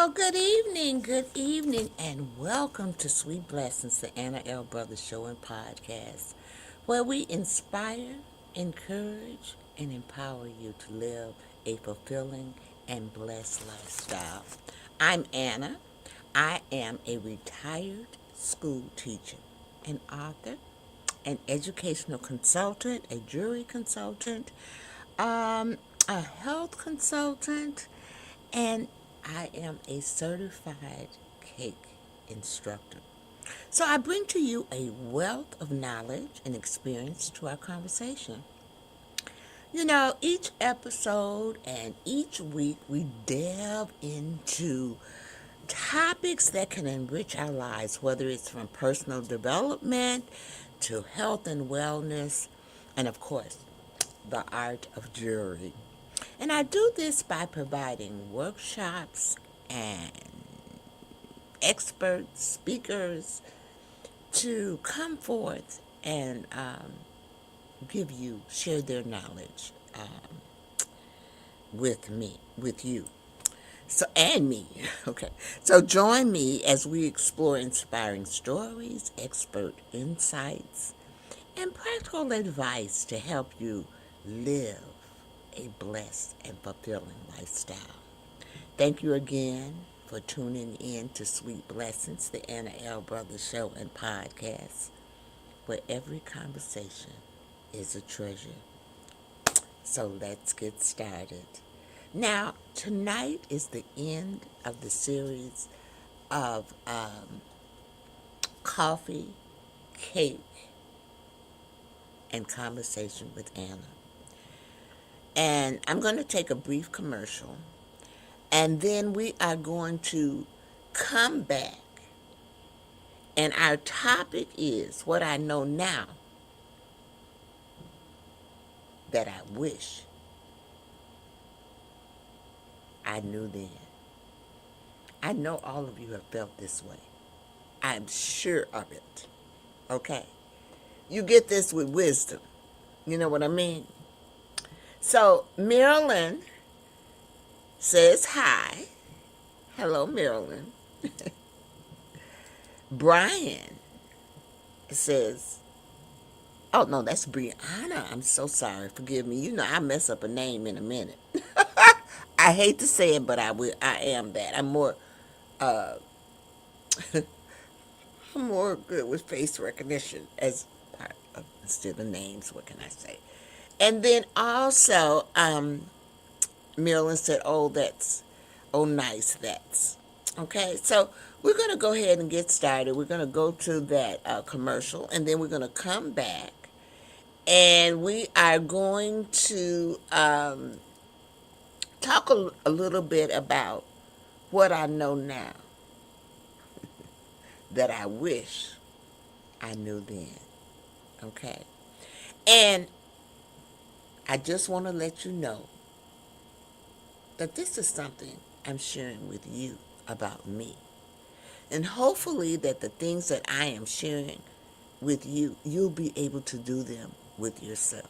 Well, good evening, and welcome to Sweet Blessings, the Anna L. Brothers Show and Podcast, where we inspire, encourage, and empower you to live a fulfilling and blessed lifestyle. I'm Anna. I am a retired school teacher, an author, an educational consultant, a jury consultant, a health consultant, and I am a certified cake instructor. So I bring to you a wealth of knowledge and experience to our conversation. Each episode and each week we delve into topics that can enrich our lives, whether it's from personal development to health and wellness, and of course, the art of jewelry. And I do this by providing workshops and experts, speakers to come forth and share their knowledge with you. So, and me, okay. So join me as we explore inspiring stories, expert insights, and practical advice to help you live a blessed and fulfilling lifestyle. Thank you again for tuning in to Sweet Blessings, the Anna L. Brothers Show and Podcast, where every conversation is a treasure. So let's get started. Now, tonight is the end of the series of coffee, cake, and conversation with Anna. And I'm going to take a brief commercial, and then we are going to come back. And our topic is what I know now that I wish I knew then. I know all of you have felt this way. I'm sure of it. Okay? You get this with wisdom. You know what I mean? So, Marilyn says hi. Hello, Marilyn. Brian says, oh, no, that's Brianna. I'm so sorry. Forgive me. You know, I mess up a name in a minute. I hate to say it, but I will. I am that. I'm more I'm more good with face recognition as part of instead of names. What can I say? And then also, Marilyn said, oh, nice, that's. Okay, so we're going to go ahead and get started. We're going to go to that commercial, and then we're going to come back, and we are going to talk a little bit about what I know now that I wish I knew then. Okay, and I just want to let you know that this is something I'm sharing with you about me. And hopefully that the things that I am sharing with you, you'll be able to do them with yourself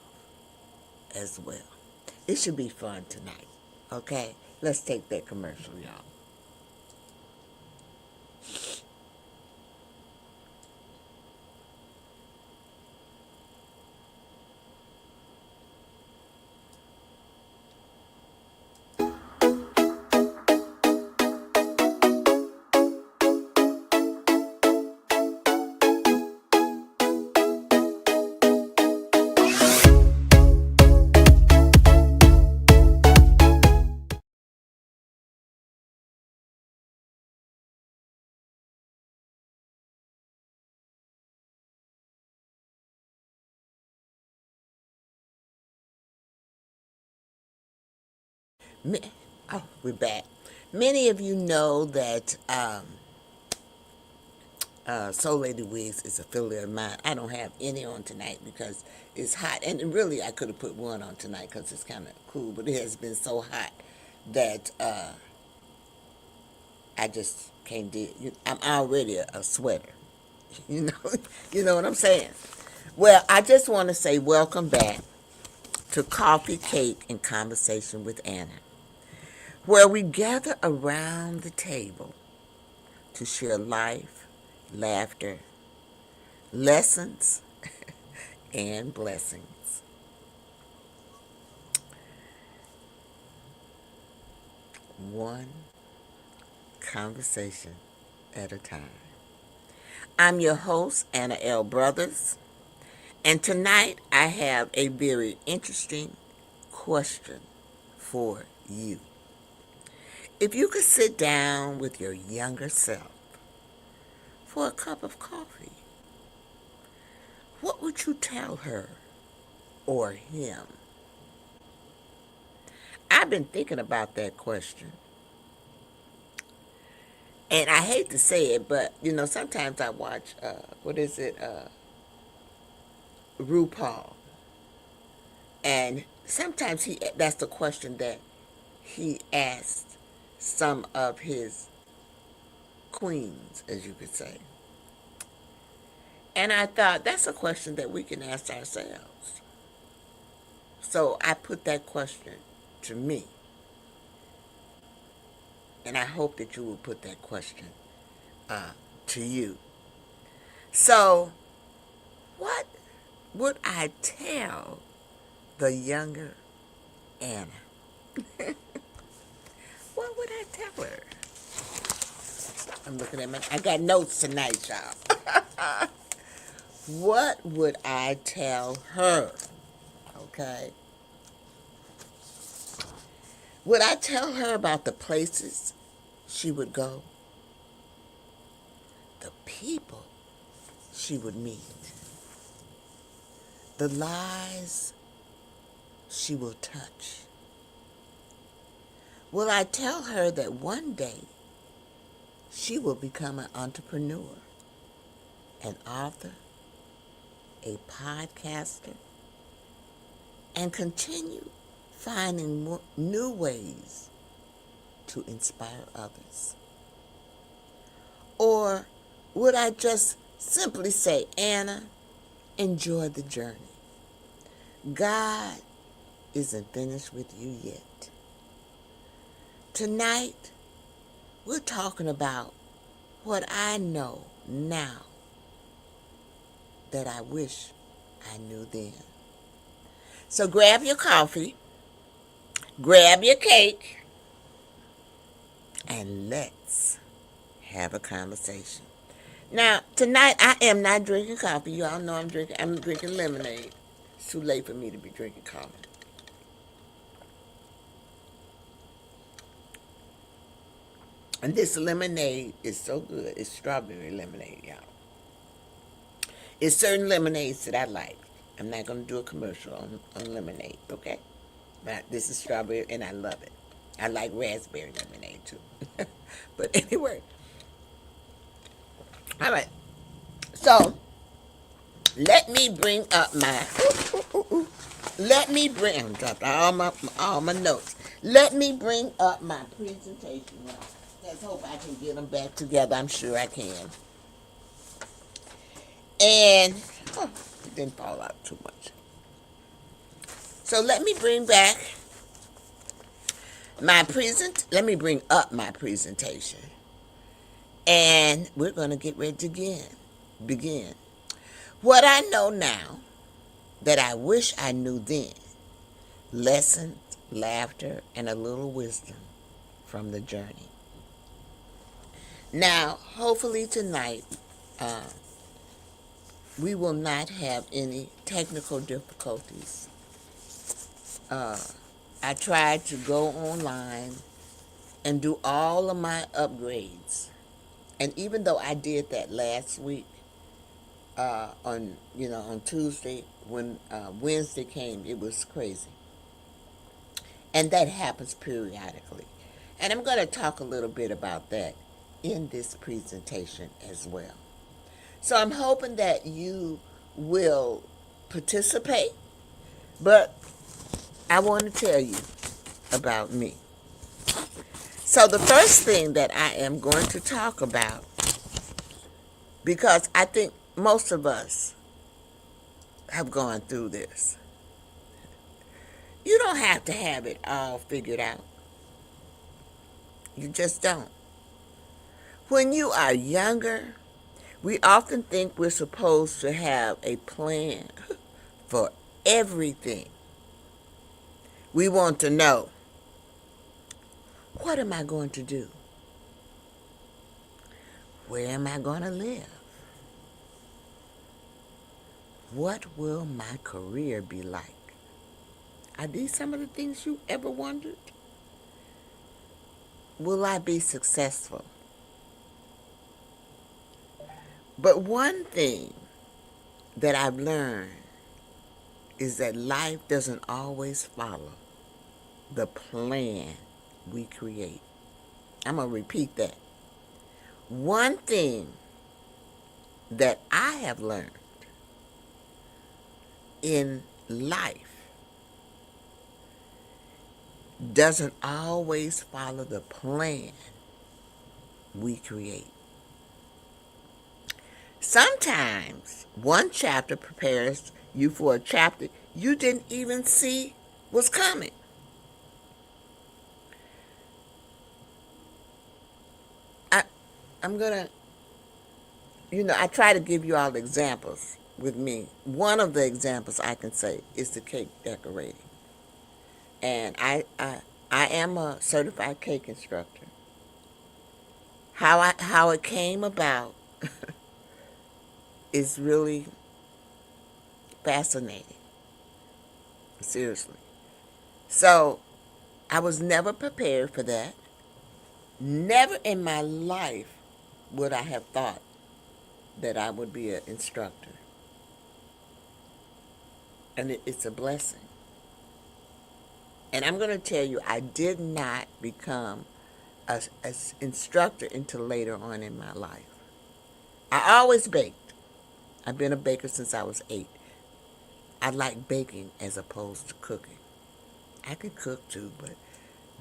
as well. It should be fun tonight. Okay? Let's take that commercial, y'all. Oh, we're back. Many of you know that Soul Lady Wigs is a affiliate of mine. I don't have any on tonight because it's hot. And really, I could have put one on tonight because it's kind of cool. But it has been so hot that I just can't do it. I'm already a sweater. You know, you know what I'm saying? Well, I just want to say welcome back to Coffee, Cake, and Conversation with Anna, where we gather around the table to share life, laughter, lessons, and blessings. One conversation at a time. I'm your host, Anna L. Brothers, and tonight I have a very interesting question for you. If you could sit down with your younger self for a cup of coffee, what would you tell her or him? I've been thinking about that question. And I hate to say it, but sometimes I watch RuPaul. And sometimes that's the question that he asked some of his queens, as you could say. And I thought that's a question that we can ask ourselves. So I put that question to me. And I hope that you will put that question to you. So, what would I tell the younger Anna? What would I tell her? I'm looking at I got notes tonight, y'all. What would I tell her? Okay. Would I tell her about the places she would go? The people she would meet? The lives she will touch? Will I tell her that one day she will become an entrepreneur, an author, a podcaster, and continue finding new ways to inspire others? Or would I just simply say, Anna, enjoy the journey. God isn't finished with you yet. Tonight, we're talking about what I know now that I wish I knew then. So grab your coffee, grab your cake, and let's have a conversation. Now, tonight I am not drinking coffee. You all know I'm drinking lemonade. It's too late for me to be drinking coffee. And this lemonade is so good. It's strawberry lemonade, y'all. It's certain lemonades that I like. I'm not going to do a commercial on lemonade, okay? But this is strawberry, and I love it. I like raspberry lemonade, too. But anyway. All right. So, let me bring up my... I'm dropping all my notes. Let me bring up my presentation now. Let's hope I can get them back together. I'm sure I can. And it didn't fall out too much. So let me bring up my presentation. And we're going to get ready to begin. What I know now that I wish I knew then. Lessons, laughter, and a little wisdom from the journey. Now, hopefully tonight, we will not have any technical difficulties. I tried to go online and do all of my upgrades. And even though I did that last week, on Tuesday, when Wednesday came, it was crazy. And that happens periodically. And I'm going to talk a little bit about that in this presentation as well. So I'm hoping that you will participate, but I want to tell you about me. So the first thing that I am going to talk about, because I think most of us have gone through this. You don't have to have it all figured out. You just don't. When you are younger, we often think we're supposed to have a plan for everything. We want to know, what am I going to do? Where am I going to live? What will my career be like? Are these some of the things you ever wondered? Will I be successful? But one thing that I've learned is that life doesn't always follow the plan we create. I'm going to repeat that. One thing that I have learned in life doesn't always follow the plan we create. Sometimes one chapter prepares you for a chapter you didn't even see was coming. I'm going to, I try to give you all examples with me. One of the examples I can say is the cake decorating. And I am a certified cake instructor. How it came about is really fascinating. Seriously. So I was never prepared for that. Never in my life would I have thought that I would be an instructor. And it's a blessing. And I'm going to tell you, I did not become an instructor until later on in my life. I always baked. I've been a baker since I was 8. I like baking as opposed to cooking. I could cook too, but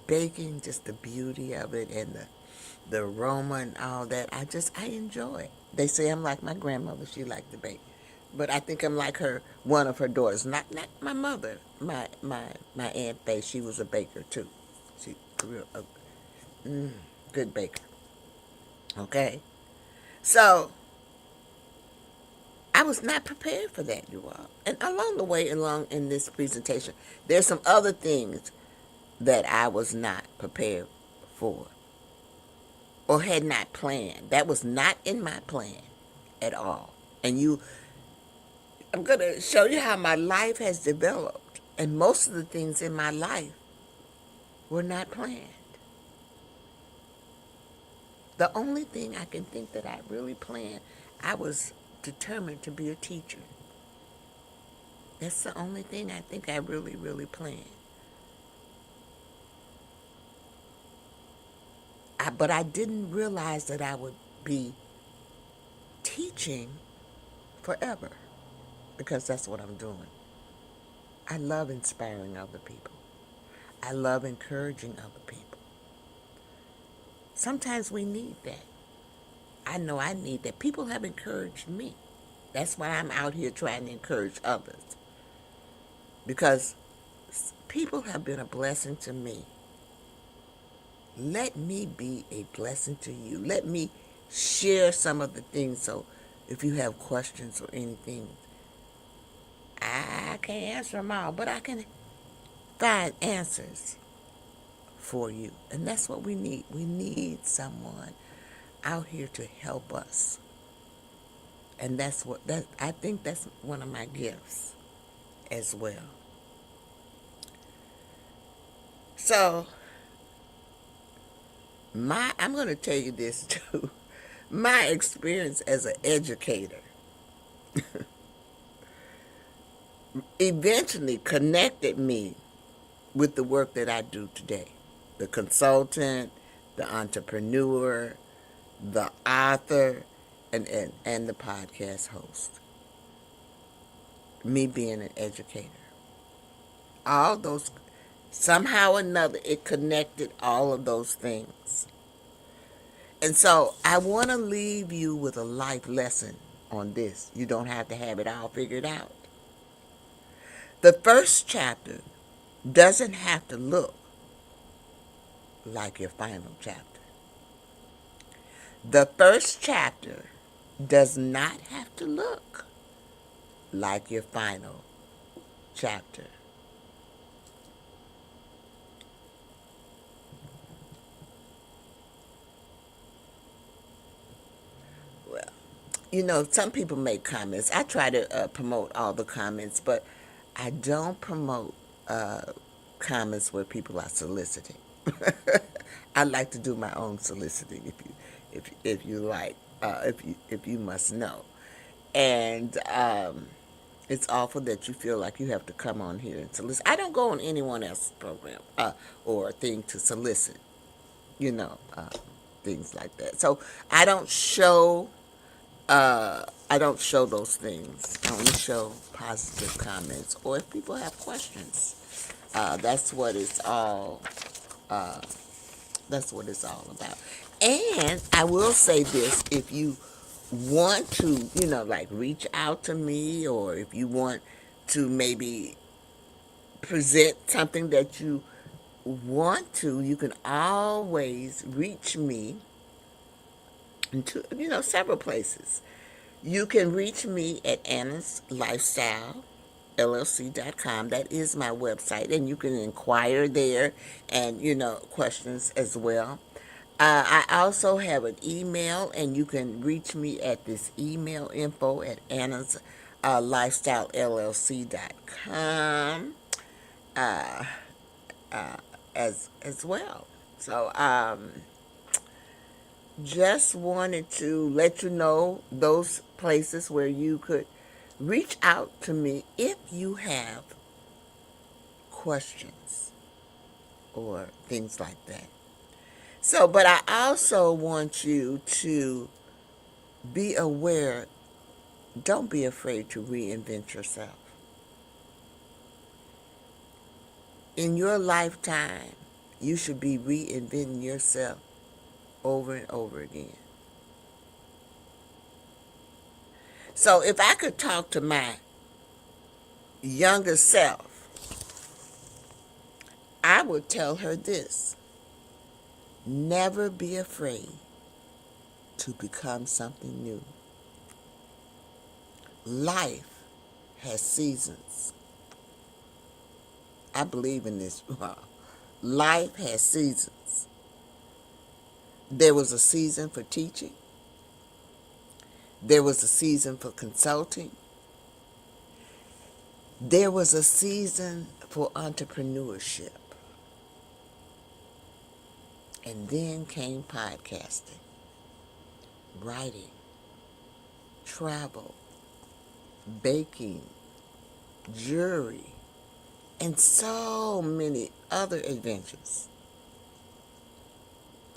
baking, just the beauty of it and the aroma and all that, I enjoy it. They say I'm like my grandmother. She liked to bake. But I think I'm like one of her daughters. Not my mother. My Aunt Faye, she was a baker too. She real good baker. Okay? So, I was not prepared for that, you all. And along the way, along in this presentation, there's some other things that I was not prepared for or had not planned. That was not in my plan at all. And I'm going to show you how my life has developed. And most of the things in my life were not planned. The only thing I can think that I really planned, I was determined to be a teacher. That's the only thing I think I really, really planned. But I didn't realize that I would be teaching forever, because that's what I'm doing. I love inspiring other people. I love encouraging other people. Sometimes we need that. I know I need that. People have encouraged me. That's why I'm out here trying to encourage others. Because people have been a blessing to me. Let me be a blessing to you. Let me share some of the things, so if you have questions or anything, I can't answer them all, but I can find answers for you. And that's what we need. We need someone out here to help us. And I think that's one of my gifts as well. So, I'm going to tell you this too. My experience as an educator eventually connected me with the work that I do today. The consultant, the entrepreneur, the author, and the podcast host. Me being an educator. All those, somehow or another, it connected all of those things. And so I want to leave you with a life lesson on this. You don't have to have it all figured out. The first chapter doesn't have to look like your final chapter. The first chapter does not have to look like your final chapter. Well, some people make comments. I try to promote all the comments, but I don't promote comments where people are soliciting. I like to do my own soliciting, if you like, if you must know. And it's awful that you feel like you have to come on here and solicit. I don't go on anyone else's program or thing to solicit, things like that. So I don't show those things. I only show positive comments or if people have questions. That's what it's all. That's what it's all about. And I will say this: if you want to, like reach out to me, or if you want to maybe present something that you want to, you can always reach me into, several places. You can reach me at Anna's Lifestyle LLC.com. That is my website, and you can inquire there and, questions as well. I also have an email, and you can reach me at this email, info at Anna's Lifestyle LLC.com as well. So, just wanted to let you know those places where you could reach out to me if you have questions or things like that. So, but I also want you to be aware, don't be afraid to reinvent yourself. In your lifetime, you should be reinventing yourself over and over again. So if I could talk to my younger self, I would tell her this: never be afraid to become something new. Life has seasons. I believe in this. Life has seasons. There was a season for teaching. There was a season for consulting. There was a season for entrepreneurship. And then came podcasting, writing, travel, baking, jewelry, and so many other adventures.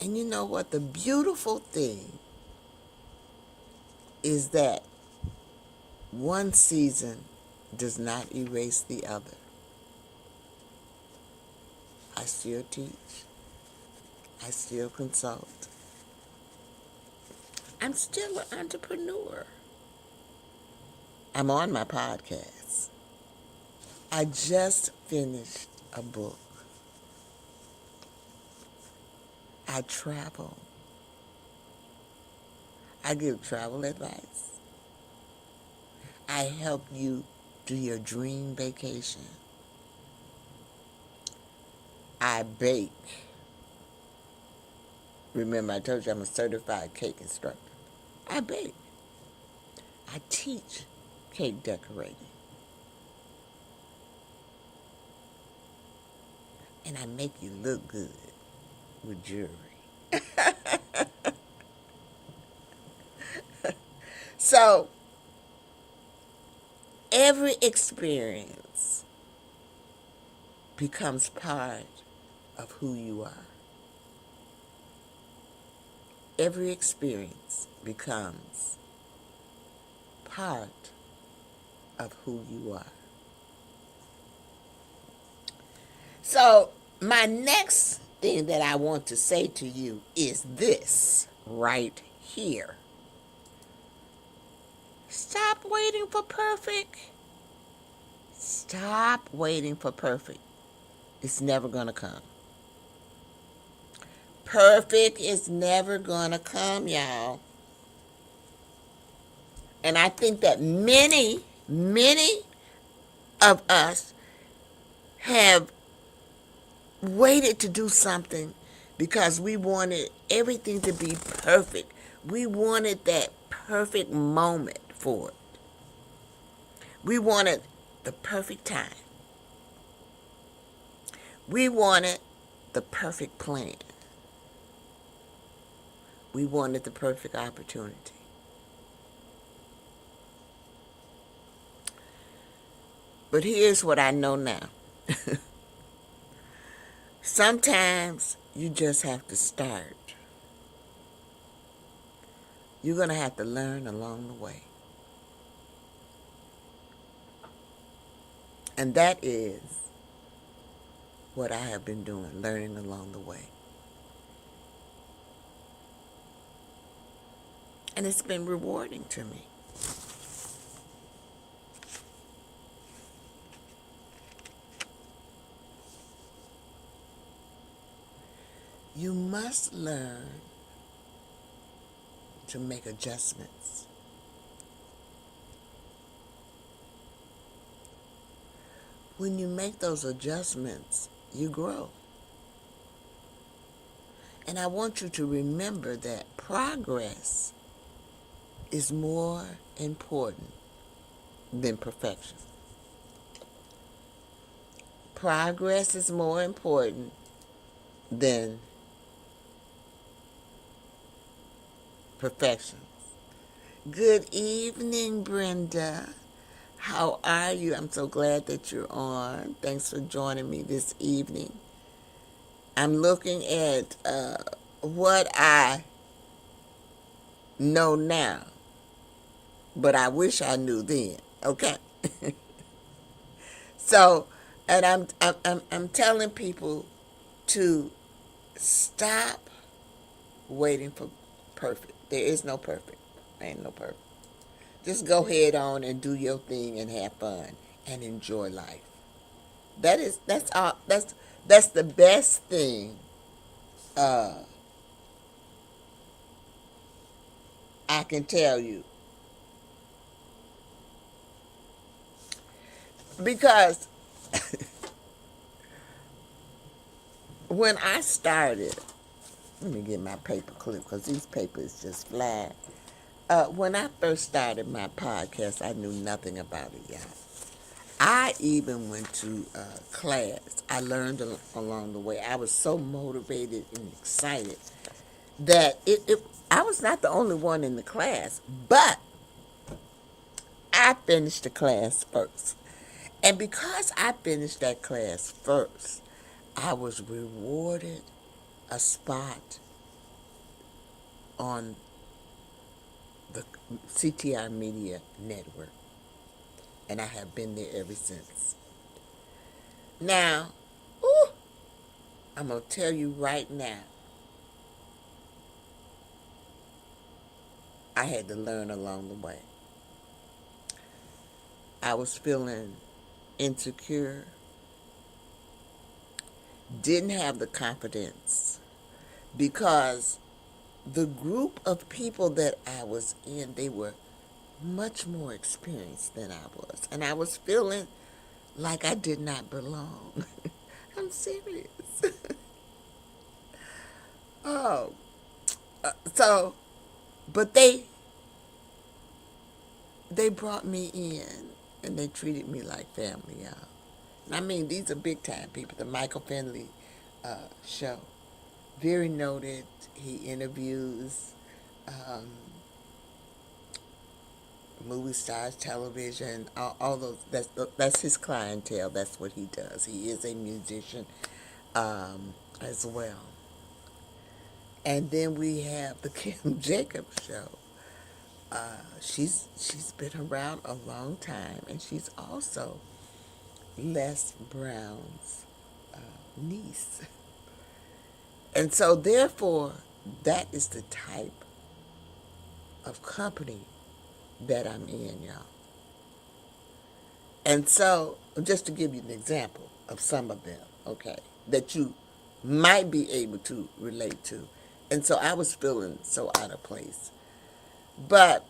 And you know what? The beautiful thing is that one season does not erase the other. I still teach. I still consult. I'm still an entrepreneur. I'm on my podcast. I just finished a book. I travel. I give travel advice. I help you do your dream vacation. I bake. Remember, I told you I'm a certified cake instructor. I bake. I teach cake decorating. And I make you look good with jewelry. So, every experience becomes part of who you are. Every experience becomes part of who you are. So, my next thing that I want to say to you is this right here. Stop waiting for perfect. Stop waiting for perfect. It's never going to come. Perfect is never gonna come, y'all. And I think that many of us have waited to do something because we wanted everything to be perfect. We wanted that perfect moment for it. We wanted the perfect time. We wanted the perfect plan. We wanted the perfect opportunity. But here's what I know now. Sometimes you just have to start. You're going to have to learn along the way. And that is what I have been doing, learning along the way. And it's been rewarding to me. You must learn to make adjustments. When you make those adjustments, you grow. And I want you to remember that progress is more important than perfection. Progress is more important than perfection. Good evening, Brenda. How are you? I'm so glad that you're on. Thanks for joining me this evening. I'm looking at what I know now, but I wish I knew then. Okay. So, and I'm telling people to stop waiting for perfect. There is no perfect. Ain't no perfect. Just go head on and do your thing and have fun and enjoy life. That's the best thing I can tell you. Because when I started, let me get my paper clip because these papers just fly. When I first started my podcast, I knew nothing about it, y'all. I even went to class. I learned along the way. I was so motivated and excited that I was not the only one in the class, but I finished the class first. And because I finished that class first, I was rewarded a spot on the CTR Media Network. And I have been there ever since. Now, I'm going to tell you right now, I had to learn along the way. I was feeling insecure, didn't have the confidence because the group of people that I was in, they were much more experienced than I was. And I was feeling like I did not belong. I'm serious. Oh, but they brought me in and they treated me like family, y'all. I mean, these are big time people. The Michael Finley show, very noted. He interviews movie stars, television, all those. That's his clientele. That's what he does. He is a musician as well. And then we have the Kim Jacobs show. She's been around a long time, and she's also Les Brown's niece. And so, therefore, that is the type of company that I'm in, y'all. And so, just to give you an example of some of them, okay, that you might be able to relate to. And so I was feeling so out of place. But,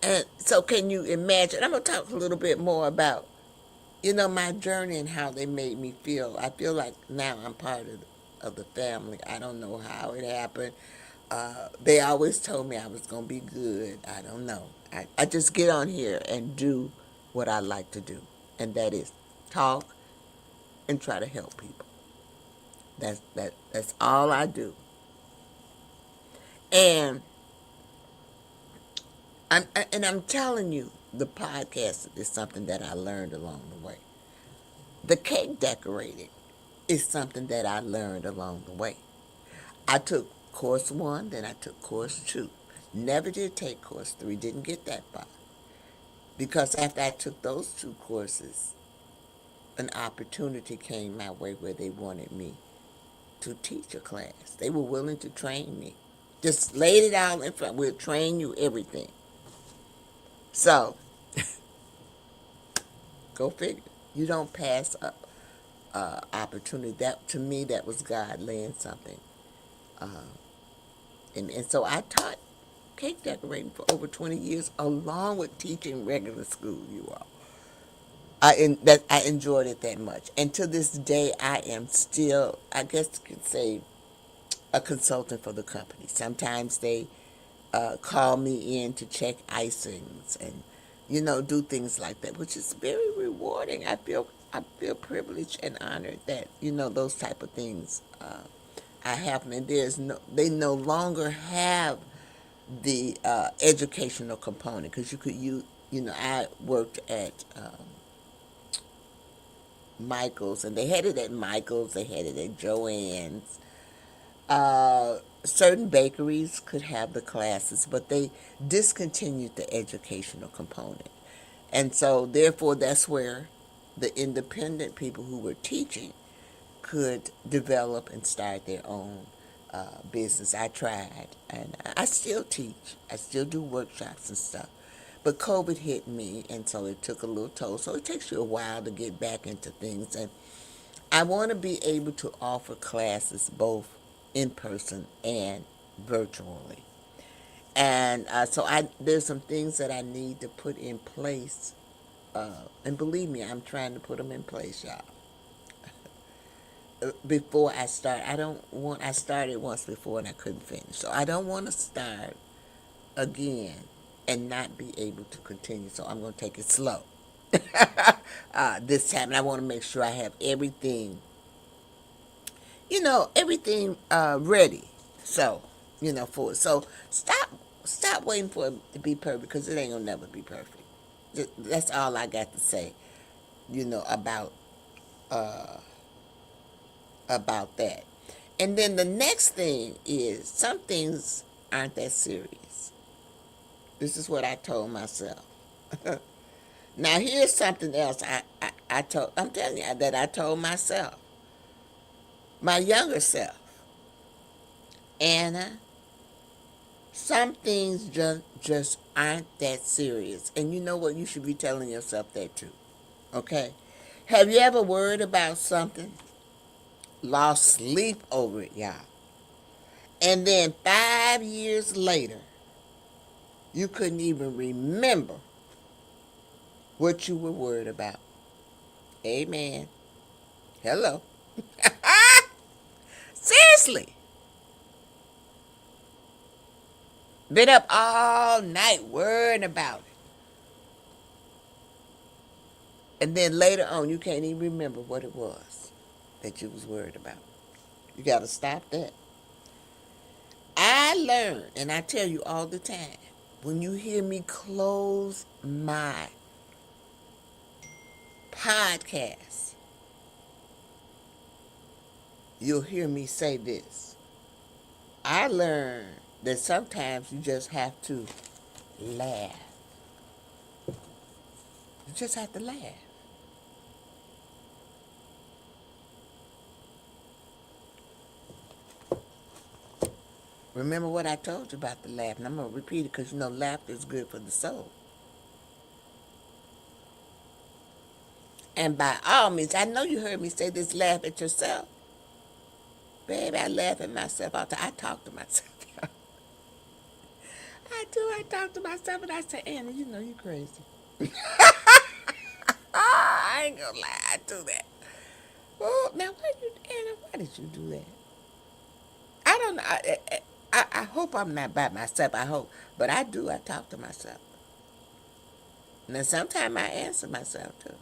and so can you imagine? I'm going to talk a little bit more about, my journey and how they made me feel. I feel like now I'm part of the family. I don't know how it happened. They always told me I was going to be good. I don't know. I just get on here and do what I like to do, and that is talk and try to help people. That's all I do. And I'm telling you, the podcast is something that I learned along the way. The cake decorating is something that I learned along the way. I took course 1, then I took course 2. Never did take course 3, didn't get that far. Because after I took those 2 courses, an opportunity came my way where they wanted me to teach a class. They were willing to train me. Just laid it out in front. We'll train you everything. So, go figure. You don't pass up opportunity. That, to me, that was God laying something. And so I taught cake decorating for over 20 years, along with teaching regular school, you all. I enjoyed it that much. And to this day, I am still, I guess you could say, a consultant for the company. Sometimes they call me in to check icings and, do things like that, which is very rewarding. I feel privileged and honored that, those type of things are happening. They no longer have the educational component, because I worked at Michael's, and they had it at Michael's, they had it at Joann's. Certain bakeries could have the classes, but they discontinued the educational component. And so, therefore, that's where the independent people who were teaching could develop and start their own business. I tried, and I still teach. I still do workshops and stuff. But COVID hit me, and so it took a little toll. So it takes you a while to get back into things. And I want to be able to offer classes both in person and virtually. And so there's some things that I need to put in place. And believe me, I'm trying to put them in place, y'all. Before I start, I started once before and I couldn't finish. So I don't want to start again and not be able to continue. So I'm going to take it slow this time. And I want to make sure I have everything, ready. So, for it. So stop waiting for it to be perfect, because it ain't going to never be perfect. That's all I got to say, about that. And then the next thing is, some things aren't that serious. This is what I told myself. Now here's something else I'm telling you that I told myself. My younger self. Anna, some things just aren't that serious. And you know what? You should be telling yourself that too. Okay? Have you ever worried about something? Lost sleep over it, y'all. And then 5 years later, you couldn't even remember what you were worried about. Amen. Hello. Seriously. Been up all night worrying about it. And then later on, you can't even remember what it was that you was worried about. You got to stop that. I learned, and I tell you all the time, when you hear me close my podcast, you'll hear me say this. I learned that sometimes you just have to laugh. You just have to laugh. Remember what I told you about the laugh, and I'm going to repeat it, because laughter is good for the soul. And by all means, I know you heard me say this, laugh at yourself. Baby, I laugh at myself all the time. I talk to myself. I do. I talk to myself and I say, Anna, you know you crazy. I ain't gonna lie, I do that. Oh, now why you, Anna? Why did you do that? I don't know. I hope I'm not by myself. I hope, but I do. I talk to myself. Now sometimes I answer myself too,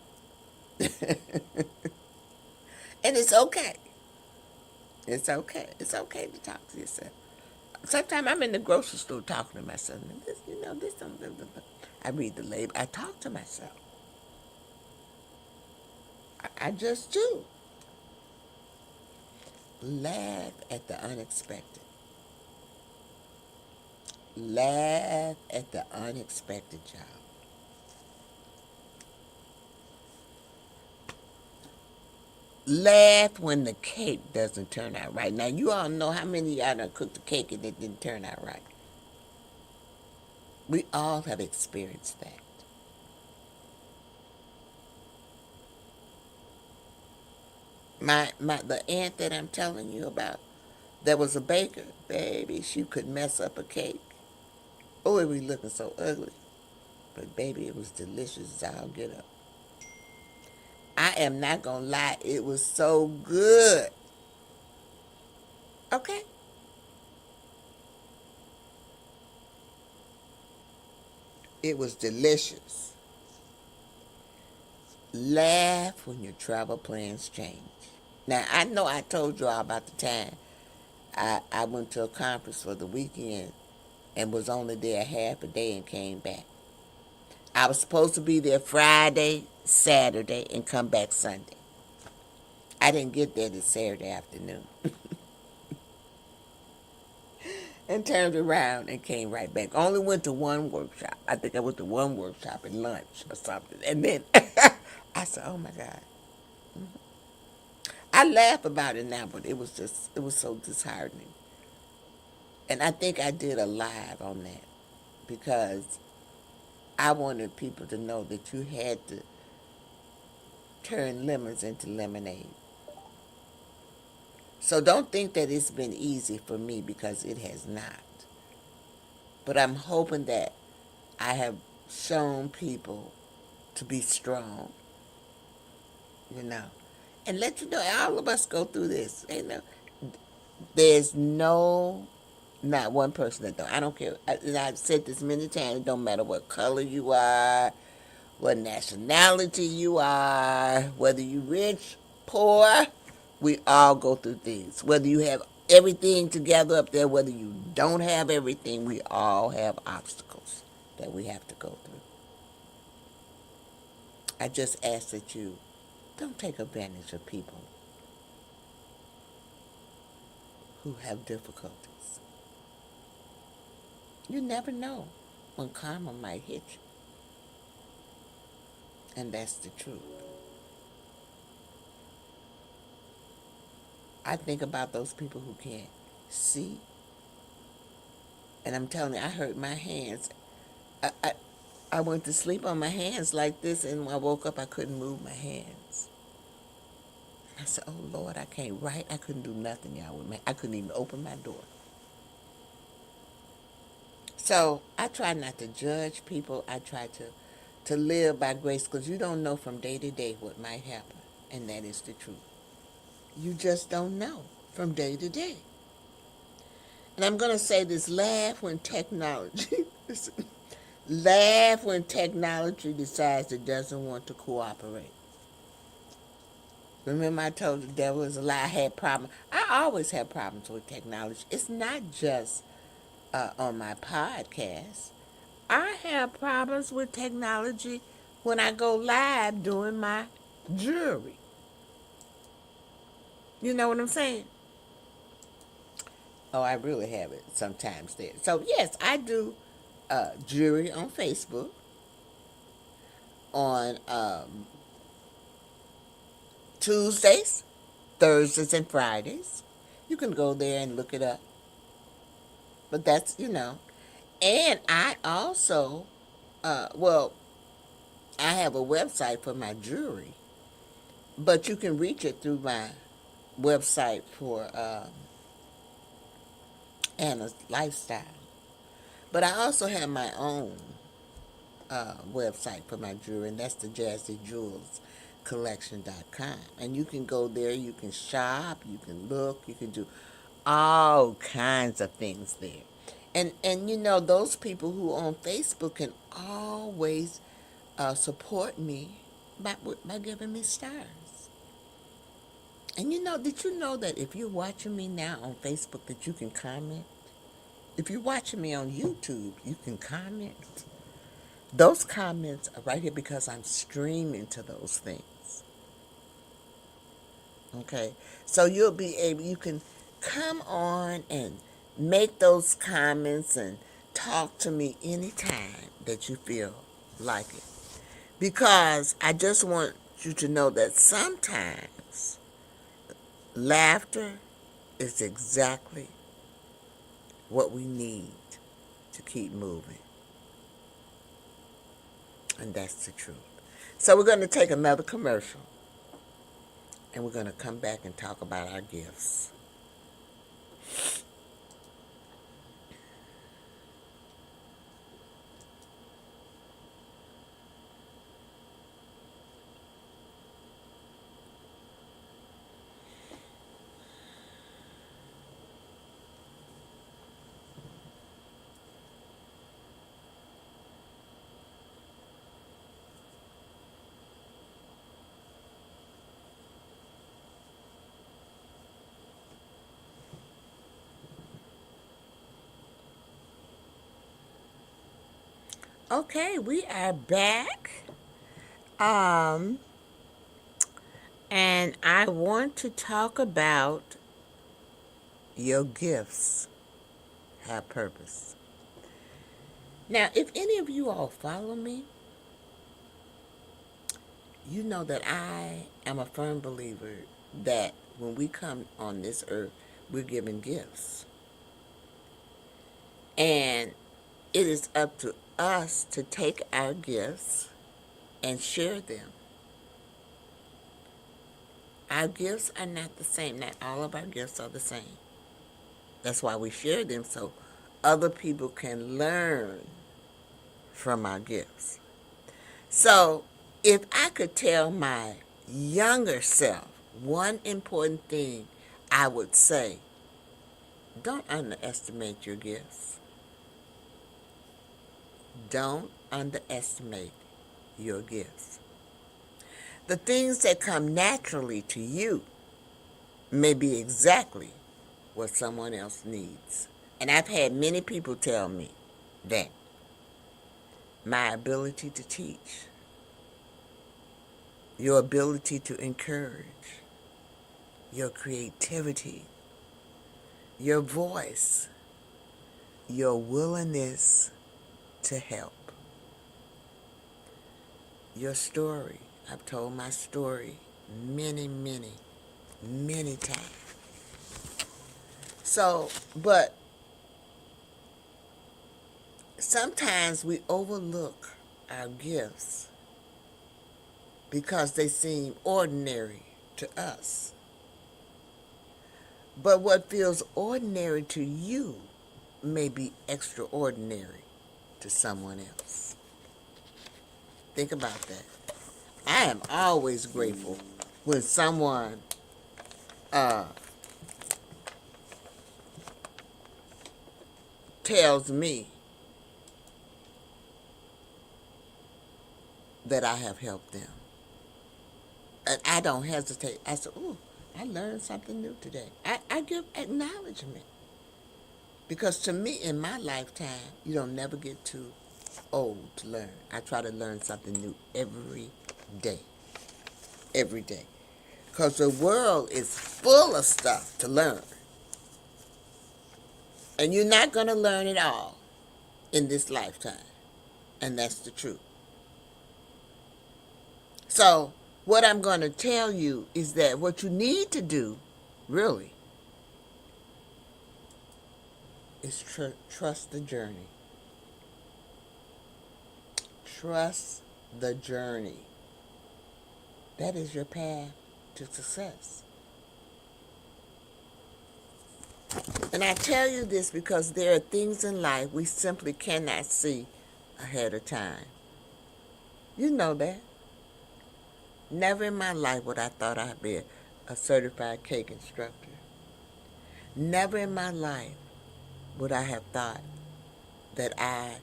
and it's okay. It's okay. It's okay to talk to yourself. Sometimes I'm in the grocery store talking to myself. This, this don't. I read the label. I talk to myself. I just do. Laugh at the unexpected. Laugh at the unexpected, y'all. Laugh when the cake doesn't turn out right. Now, you all know how many of y'all done cooked a cake and it didn't turn out right. We all have experienced that. The aunt that I'm telling you about, there was a baker, baby, she could mess up a cake. Oh, it was looking so ugly. But baby, it was delicious as I'll get up. I am not gonna lie, it was so good. Okay? It was delicious. Laugh when your travel plans change. Now, I know I told you all about the time I went to a conference for the weekend and was only there half a day and came back. I was supposed to be there Friday, Saturday, and come back Sunday. I didn't get there till Saturday afternoon. And turned around and came right back. Only went to one workshop. I think I went to one workshop at lunch or something. And then I said, oh my God. I laugh about it now, but it was so disheartening. And I think I did a live on that because I wanted people to know that you had to turn lemons into lemonade. So don't think that it's been easy for me because it has not. But I'm hoping that I have shown people to be strong, you know, and let you know all of us go through this. There's not one person that don't. I don't care. And I've said this many times. It don't matter what color you are, what nationality you are, whether you rich, poor. We all go through things. Whether you have everything together up there, whether you don't have everything, we all have obstacles that we have to go through. I just ask that you don't take advantage of people who have difficulties. You never know when karma might hit you. And that's the truth. I think about those people who can't see. And I'm telling you, I hurt my hands. I went to sleep on my hands like this, and when I woke up, I couldn't move my hands. I said, oh, Lord, I can't write. I couldn't do nothing, y'all. I couldn't even open my door. So I try not to judge people. I try to live by grace because you don't know from day to day what might happen. And that is the truth. You just don't know from day to day. And I'm going to say this, laugh when technology, laugh when technology decides it doesn't want to cooperate. Remember I told the devil is a lie. I had problems. I always have problems with technology. It's not just on my podcast. I have problems with technology when I go live doing my jewelry. You know what I'm saying? Oh, I really have it sometimes there. So, yes, I do jewelry on Facebook, on Tuesdays, Thursdays, and Fridays. You can go there and look it up. But that's, And I also, well, I have a website for my jewelry, but you can reach it through my website for Anna's lifestyle. But I also have my own website for my jewelry, and that's the JazzyJewelsCollection.com. And you can go there, you can shop, you can look, you can do all kinds of things there. And you know, those people who on Facebook can always support me by giving me stars. And you know, did you know that if you're watching me now on Facebook that you can comment? If you're watching me on YouTube, you can comment. Those comments are right here because I'm streaming to those things. Okay? So you can come on and make those comments and talk to me anytime that you feel like it. Because I just want you to know that sometimes laughter is exactly what we need to keep moving. And that's the truth. So we're going to take another commercial, and we're going to come back and talk about our gifts. Okay, we are back. Um, and I want to talk about your gifts have purpose. Now, if any of you all follow me, you know that I am a firm believer that when we come on this earth, we're given gifts. And it is up to us to take our gifts and share them. Our gifts are not the same. Not all of our gifts are the same. That's why we share them so other people can learn from our gifts. So, if I could tell my younger self one important thing, I would say, don't underestimate your gifts. Don't underestimate your gifts. The things that come naturally to you may be exactly what someone else needs. And I've had many people tell me that my ability to teach, your ability to encourage, your creativity, your voice, your willingness to help, your story. I've told my story many, many, many times. So, but sometimes we overlook our gifts because they seem ordinary to us. But what feels ordinary to you may be extraordinary to someone else. Think about that. I am always grateful when someone tells me that I have helped them. And I don't hesitate. I say, ooh, I learned something new today. I give acknowledgement. Because to me, in my lifetime, you don't never get too old to learn. I try to learn something new every day. Every day. Because the world is full of stuff to learn. And you're not going to learn it all in this lifetime. And that's the truth. So, what I'm going to tell you is that what you need to do, really, is trust the journey. Trust the journey. That is your path to success. And I tell you this because there are things in life we simply cannot see ahead of time. You know that. Never in my life would I thought I'd be a certified cake instructor. Never in my life would I have thought that I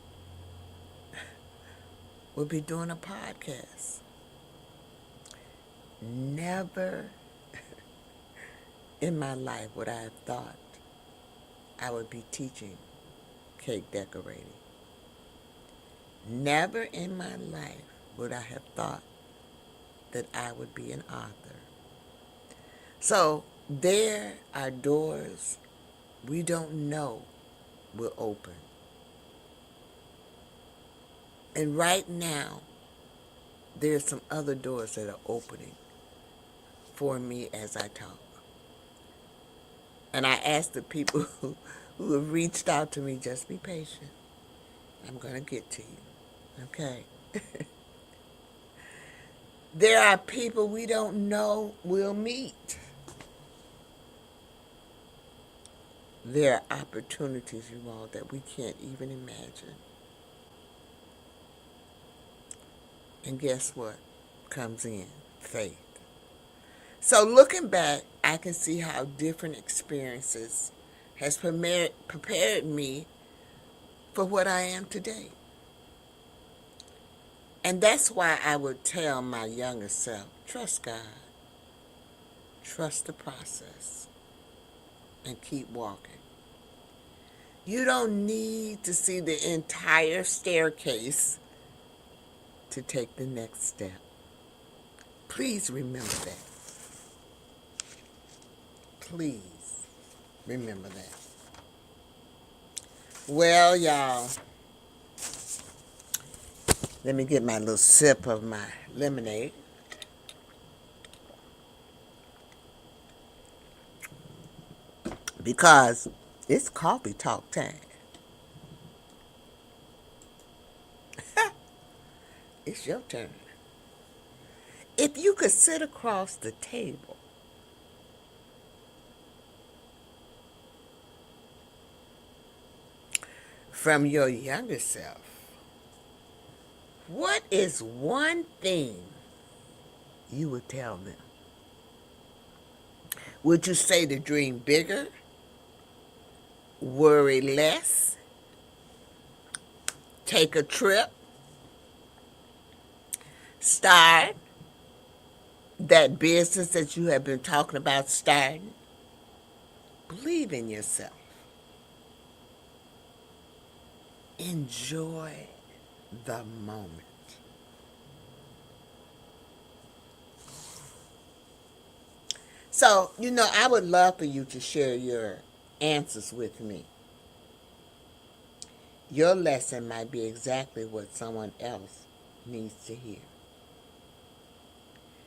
would be doing a podcast. Never in my life would I have thought I would be teaching cake decorating. Never in my life would I have thought that I would be an author. So there are doors we don't know will open. And right now, there are some other doors that are opening for me as I talk. And I ask the people who have reached out to me, just be patient. I'm going to get to you. Okay? There are people we don't know we'll meet. There are opportunities, you all, that we can't even imagine. And guess what comes in? Faith. So looking back, I can see how different experiences has prepared me for what I am today. And that's why I would tell my younger self, trust God, trust the process, and keep walking. You don't need to see the entire staircase to take the next step. Please remember that. Please remember that. Well, y'all, let me get my little sip of my lemonade. Because it's coffee talk time. It's your turn. If you could sit across the table from your younger self, what is one thing you would tell them? Would you say to dream bigger, worry less, take a trip, start that business that you have been talking about starting? Believe in yourself. Enjoy the moment. So, I would love for you to share your answers with me. Your lesson might be exactly what someone else needs to hear.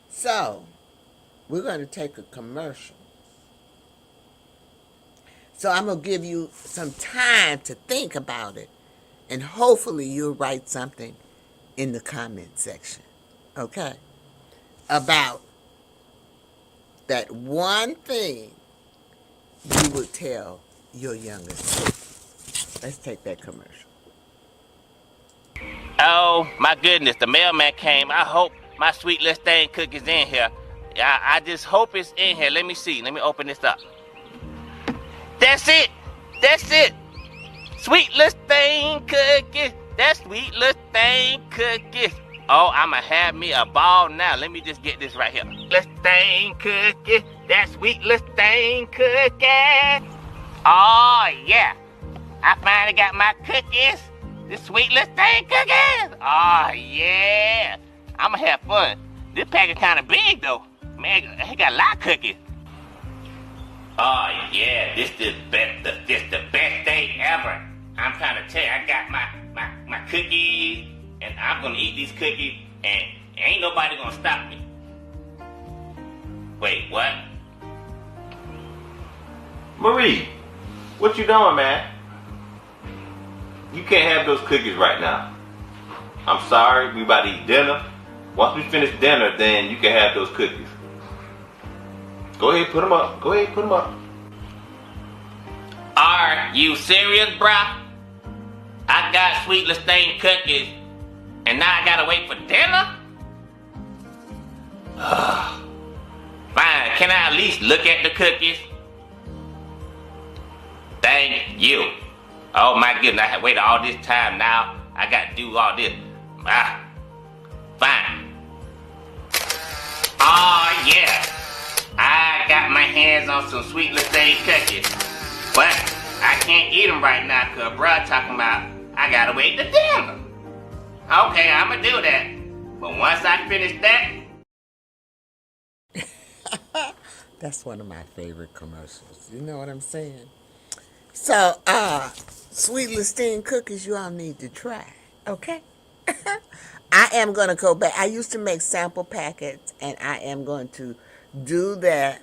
So, we're going to take a commercial. So I'm going to give you some time to think about it. And hopefully you'll write something in the comment section. Okay? About that one thing you would tell your younger self. Let's take that commercial. Oh my goodness, the mailman came. I hope my sweet little thing cookie's in here. I just hope it's in here. Let me see. Let me open this up. That's it. That's it. Sweet little thing cookie. That sweet little thing cookie. Oh, I'ma have me a ball now. Let me just get this right here. Little thing cookie. That sweet little thing cookie. Oh yeah. I finally got my cookies. This sweet little thing cookies. Oh yeah. I'ma have fun. This package kinda big though. Man, it got a lot of cookies. Oh yeah, this the best day ever. I'm trying to tell you, I got my cookies, and I'm gonna eat these cookies, and ain't nobody gonna stop me. Wait, what? Marie, what you doing, man? You can't have those cookies right now. I'm sorry, we about to eat dinner. Once we finish dinner, then you can have those cookies. Go ahead, put them up. Go ahead, put them up. you serious, bruh? I got sweet Listerine cookies, and now I gotta wait for dinner? Fine, can I at least look at the cookies? Thank you. Oh my goodness, I have waited all this time now. I gotta do all this. Fine. Oh yeah. I got my hands on some sweet Listerine cookies. But I can't eat them right now because bruh talking about I gotta wait to dinner. Okay, I'ma do that. But once I finish that, That's one of my favorite commercials. You know what I'm saying? So, sweet Listerine cookies you all need to try. Okay? I am going to go back. I used to make sample packets, and I am going to do that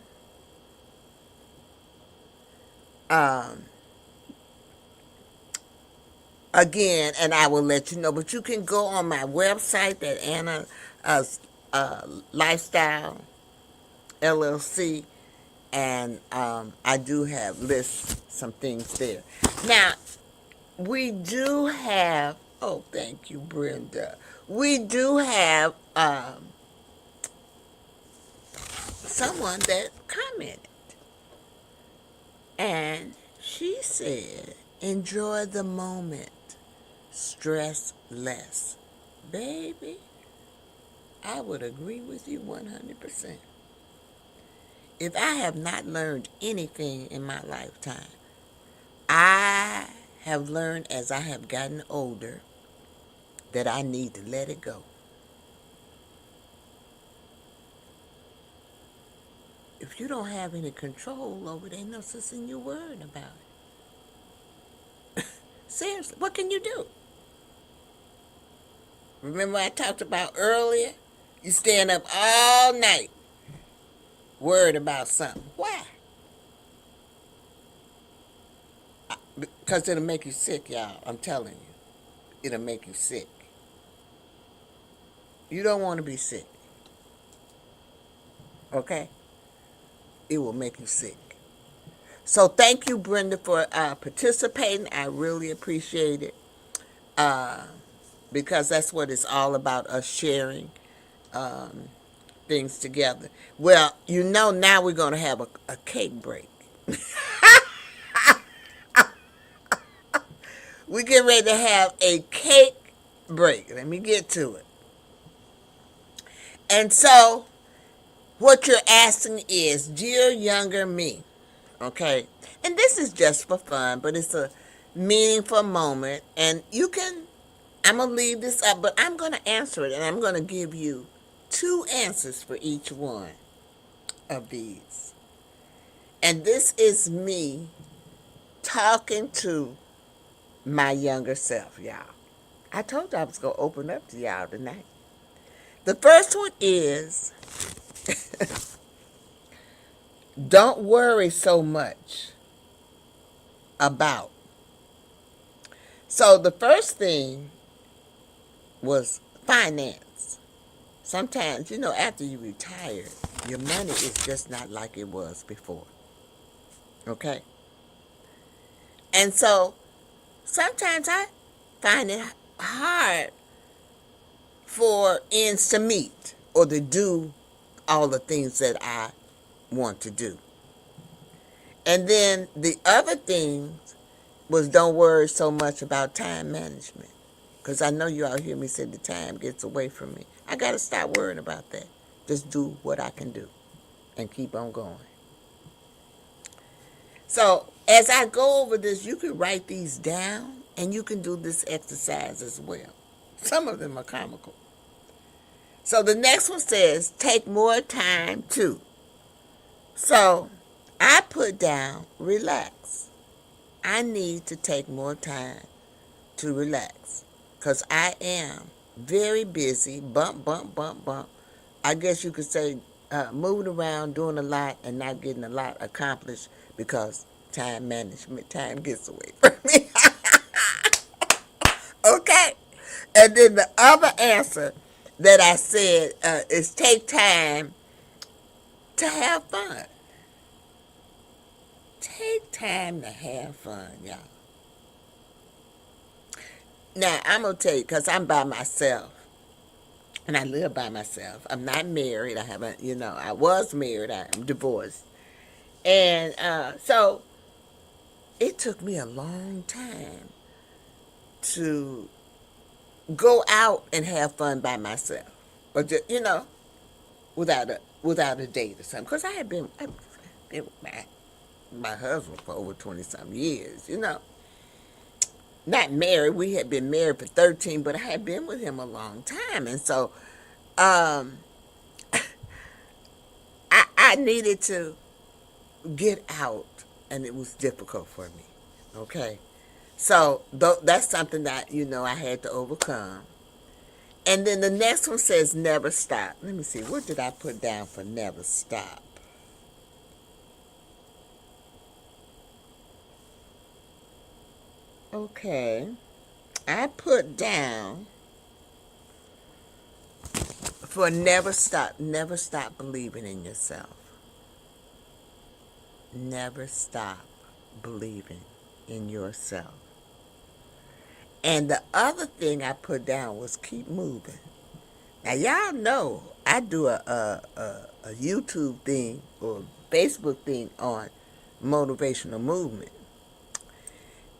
again, and I will let you know. But you can go on my website, that Anna Lifestyle LLC, and I do have list some things there. Now, we do have, oh, thank you, Brenda. We do have someone that commented, and she said, enjoy the moment, stress less. Baby, I would agree with you 100%. If I have not learned anything in my lifetime, I have learned as I have gotten older that I need to let it go. If you don't have any control over it, ain't no sense in you worrying about it. Seriously, what can you do? Remember I talked about earlier? You staying up all night worried about something. Why? Because it'll make you sick, y'all. I'm telling you. It'll make you sick. You don't want to be sick. Okay? It will make you sick. So thank you, Brenda, for participating. I really appreciate it. Because that's what it's all about, us sharing things together. Well, you know, now we're going to have a cake break. We get ready to have a cake break. Let me get to it. And so, what you're asking is, dear younger me, okay? And this is just for fun, but it's a meaningful moment. And you can, I'm going to leave this up, but I'm going to answer it. And I'm going to give you 2 answers for each one of these. And this is me talking to my younger self, y'all. I told you I was going to open up to y'all tonight. The first one is, don't worry so much about. So the first thing was finance. Sometimes, you know, after you retire, your money is just not like it was before. Okay? And so, sometimes I find it hard for ends to meet or to do all the things that I want to do. And then the other thing was, don't worry so much about time management. Because I know you all hear me say the time gets away from me. I got to stop worrying about that. Just do what I can do and keep on going. So as I go over this, you can write these down and you can do this exercise as well. Some of them are comical. So the next one says, take more time too. So I put down, relax. I need to take more time to relax because I am very busy, bump. I guess you could say moving around, doing a lot, and not getting a lot accomplished because time management, time gets away from me. Okay? And then the other answer that I said is take time to have fun. take time to have fun, y'all. Now, I'm going to tell you, because I'm by myself, and I live by myself. I'm not married. I haven't, I was married. I'm divorced. And so it took me a long time to go out and have fun by myself. Or just, without a date or something. Because I've been with my husband for over 20-some years, Not married. We had been married for 13, but I had been with him a long time. And so I needed to get out, and it was difficult for me. Okay? So that's something that, I had to overcome. And then the next one says never stop. Let me see. What did I put down for never stop? Okay. I put down for never stop believing in yourself. Never stop believing in yourself. And the other thing I put down was keep moving. Now, y'all know I do a YouTube thing or Facebook thing on motivational movement.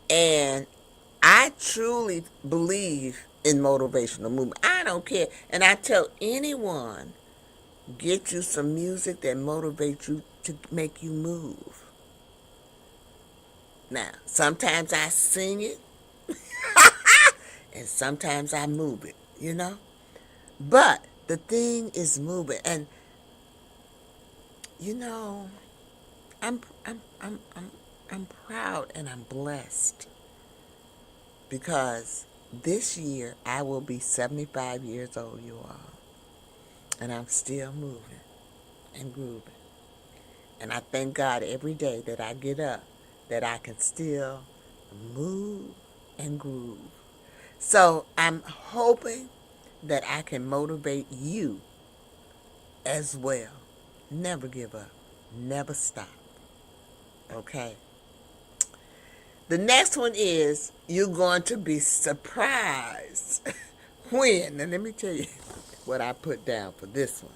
And I truly believe in motivational movement. I don't care. And I tell anyone, get you some music that motivates you to make you move. Now, sometimes I sing it, and sometimes I move it, But the thing is moving, and I'm proud and I'm blessed because this year I will be 75 years old, you all, and I'm still moving and grooving. And I thank God every day that I get up that I can still move and groove. So I'm hoping that I can motivate you as well. Never give up. Never stop. Okay? The next one is you're going to be surprised when. And let me tell you what I put down for this one.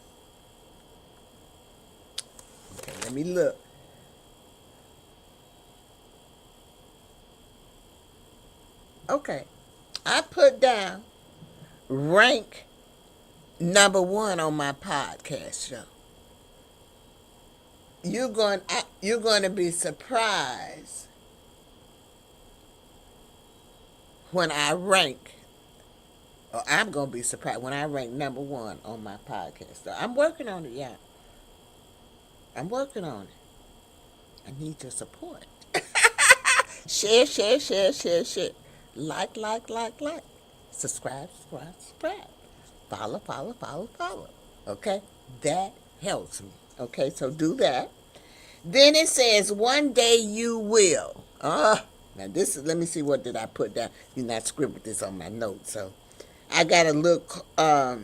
Okay, let me look. Okay, I put down rank number 1 on my podcast show. You're going to be surprised when I rank, or I'm going to be surprised when I rank number 1 on my podcast. So I'm working on it, y'all. I'm working on it. I need your support. Share. Like. Subscribe. Follow. Okay? That helps me. Okay, so do that. Then it says, one day you will. Now this is, let me see, what did I put down? I scribbled this on my notes, so I gotta look, what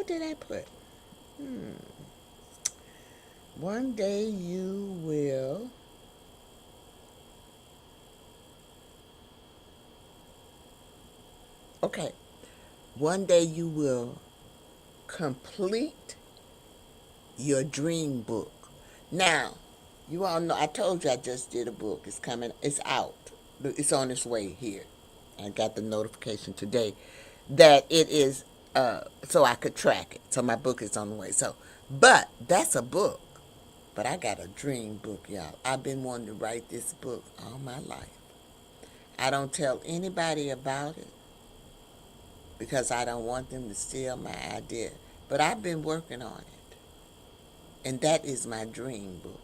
did I put? One day you will. Okay. One day you will complete your dream book. Now, you all know, I told you I just did a book. It's coming, it's out. It's on its way here. I got the notification today that it is, so I could track it. So my book is on the way. So, but that's a book. But I got a dream book, y'all. I've been wanting to write this book all my life. I don't tell anybody about it because I don't want them to steal my idea. But I've been working on it. And that is my dream book.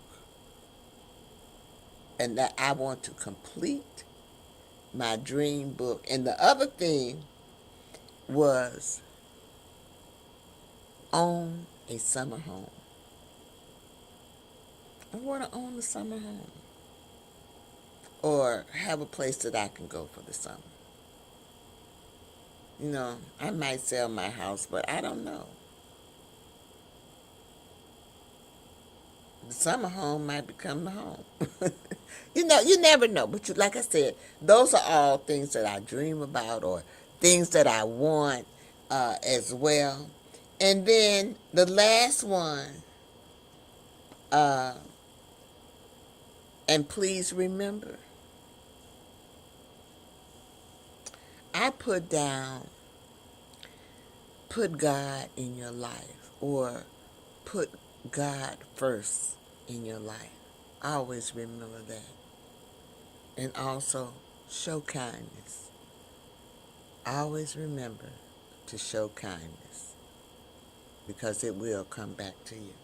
And that I want to complete my dream book. And the other thing was own a summer home. I want to own a summer home. Or have a place that I can go for the summer. I might sell my house, but I don't know. the summer home might become the home. You never know. But like I said, those are all things that I dream about or things that I want as well. And then the last one, and please remember, I put down, put God in your life, or put God first in your life. Always remember that. And also, show kindness. Always remember to show kindness, because it will come back to you.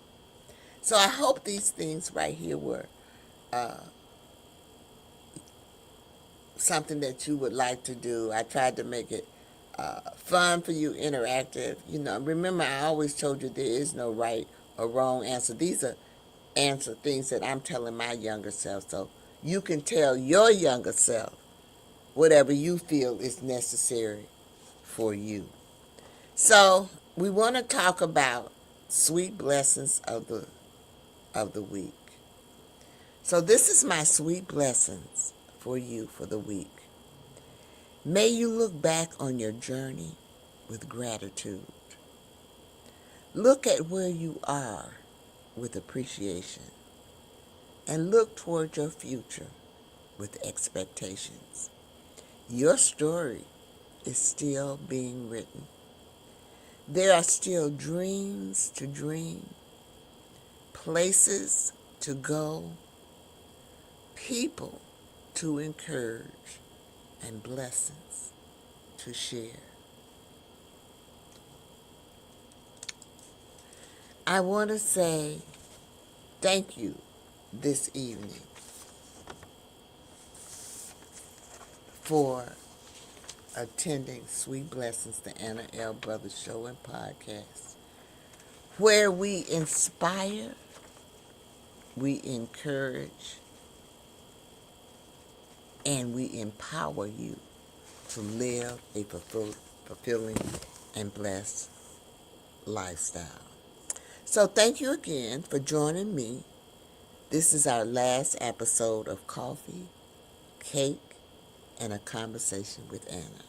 So I hope these things right here were something that you would like to do. I tried to make it fun for you, interactive. Remember, I always told you there is no right or wrong answer. These are things that I'm telling my younger self, so you can tell your younger self whatever you feel is necessary for you. So we want to talk about sweet blessings of the week. So this is my sweet blessings for you for the week. May you look back on your journey with gratitude. Look at where you are with appreciation, and look toward your future with expectations. Your story is still being written. There are still dreams to dream, places to go, people to encourage, and blessings to share. I want to say thank you this evening for attending Sweet Blessings, the Anna L. Brothers Show and Podcast, where we inspire, we encourage, and we empower you to live a fulfilling and blessed lifestyle. So thank you again for joining me. This is our last episode of Coffee, Cake, and a Conversation with Anna.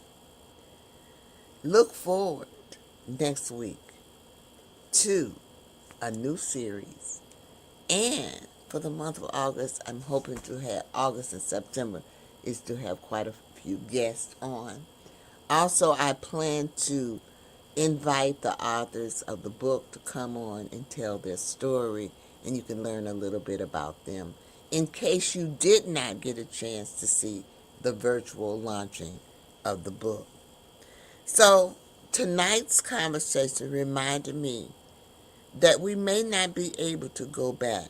Look forward next week to a new series. And for the month of August, I'm hoping to have, August and September, is to have quite a few guests on. Also, I plan to invite the authors of the book to come on and tell their story, and you can learn a little bit about them in case you did not get a chance to see the virtual launching of the book. So tonight's conversation reminded me that we may not be able to go back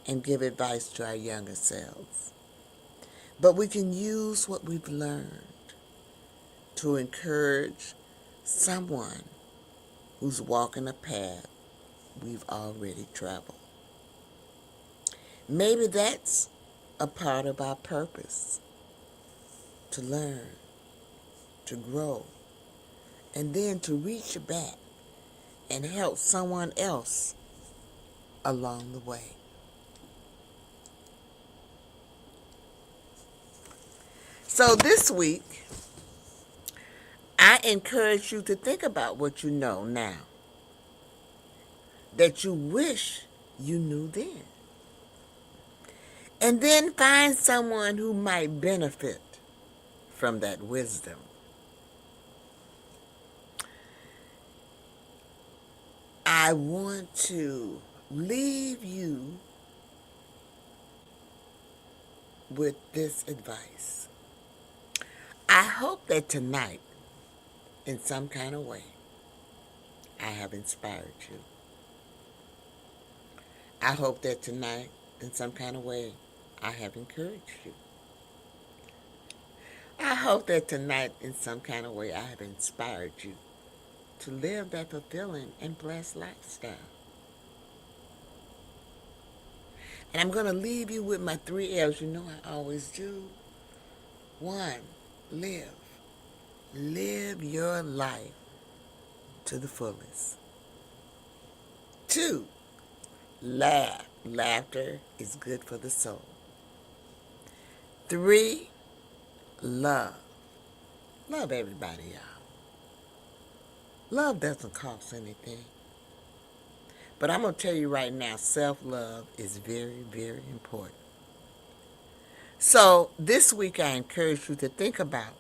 and give advice to our younger selves, but we can use what we've learned to encourage someone who's walking a path we've already traveled. Maybe that's a part of our purpose, to learn, to grow, and then to reach back and help someone else along the way. So this week, I encourage you to think about what you know now that you wish you knew then. And then find someone who might benefit from that wisdom. I want to leave you with this advice. I hope that tonight, in some kind of way, I have inspired you. I hope that tonight, in some kind of way, I have encouraged you. I hope that tonight, in some kind of way, I have inspired you to live that fulfilling and blessed lifestyle. And I'm going to leave you with my 3 L's. You know I always do. 1, live. Live your life to the fullest. 2, laugh. Laughter is good for the soul. 3, love. Love everybody, y'all. Love doesn't cost anything. But I'm going to tell you right now, self-love is very, very important. So this week I encourage you to think about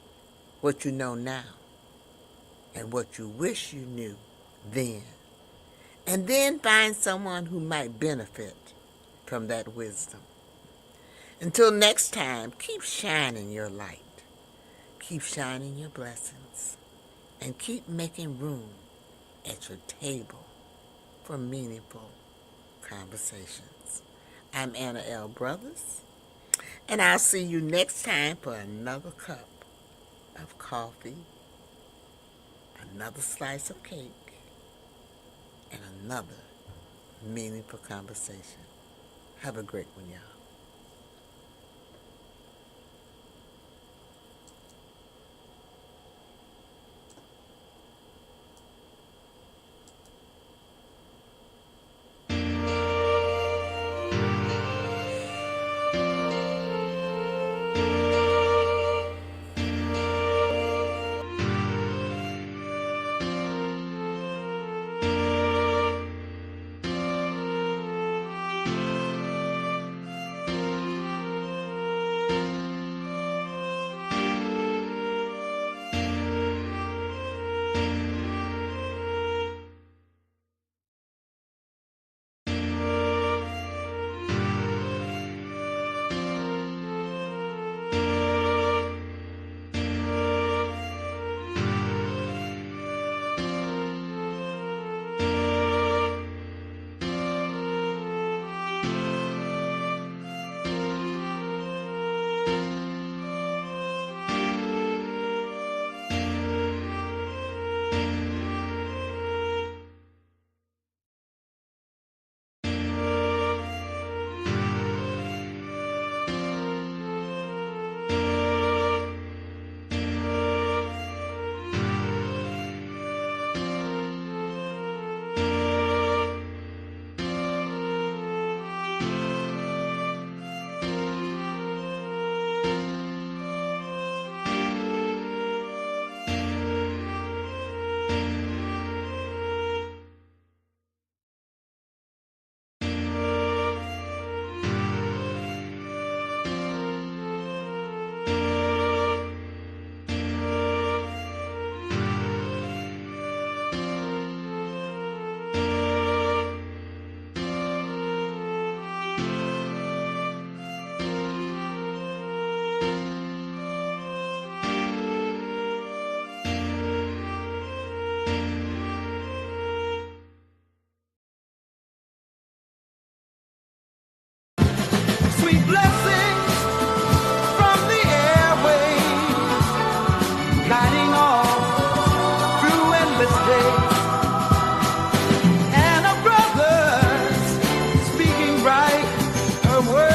what you know now and what you wish you knew then. And then find someone who might benefit from that wisdom. Until next time, keep shining your light. Keep shining your blessings. And keep making room at your table for meaningful conversations. I'm Anna L. Brothers, and I'll see you next time for another cup of coffee, another slice of cake, and another meaningful conversation. Have a great one, y'all. Sweet blessings from the airwaves, guiding all through endless days. And our brothers speaking right, her word.